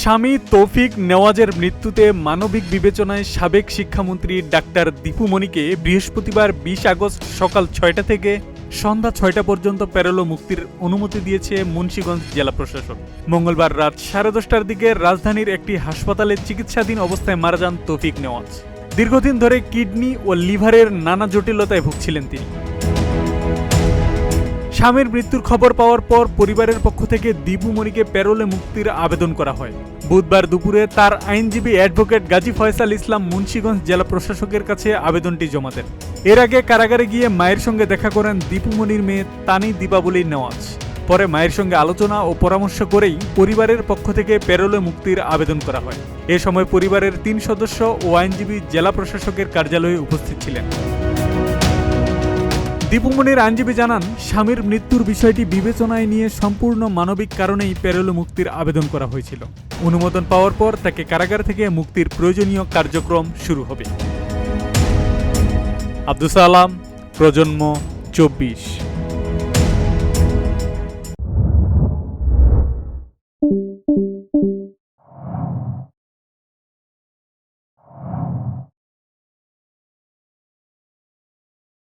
স্বামী তৌফিক নেওয়াজের মৃত্যুতে মানবিক বিবেচনায় সাবেক শিক্ষামন্ত্রী ডাক্তার দীপু মনিকে বৃহস্পতিবার ২০ আগস্ট সকাল ৬টা থেকে সন্ধ্যা ৬টা পর্যন্ত প্যারোলে মুক্তির অনুমতি দিয়েছে মুন্সিগঞ্জ জেলা প্রশাসন। মঙ্গলবার রাত 10:30টার দিকে রাজধানীর একটি হাসপাতালে চিকিৎসাধীন অবস্থায় মারা যান তৌফিক নেওয়াজ। দীর্ঘদিন ধরে কিডনি ও লিভারের নানা জটিলতায় ভুগছিলেন তিনি। স্বামীর মৃত্যুর খবর পাওয়ার পর পরিবারের পক্ষ থেকে দীপু মনিকে প্যারোলে মুক্তির আবেদন করা হয়। বুধবার দুপুরে তার আইনজীবী অ্যাডভোকেট গাজী ফয়সাল ইসলাম মুন্সিগঞ্জ জেলা প্রশাসকের কাছে আবেদনটি জমা দেন। এর আগে কারাগারে গিয়ে মায়ের সঙ্গে দেখা করেন দীপু মনির মেয়ে তানি দীপাবলি নেওয়াজ। পরে মায়ের সঙ্গে আলোচনা ও পরামর্শ করেই পরিবারের পক্ষ থেকে প্যারোলে মুক্তির আবেদন করা হয়। এ সময় পরিবারের ৩ সদস্য ও আইনজীবী জেলা প্রশাসকের কার্যালয়ে উপস্থিত ছিলেন। দীপু মনির আইনজীবী জানান, স্বামীর মৃত্যুর বিষয়টি বিবেচনায় নিয়ে সম্পূর্ণ মানবিক কারণেই প্যারোলে মুক্তির আবেদন করা হয়েছিল। অনুমোদন পাওয়ার পর তাকে কারাগার থেকে মুক্তির প্রয়োজনীয় কার্যক্রম শুরু হবে। আব্দুস সালাম, প্রজন্ম 24।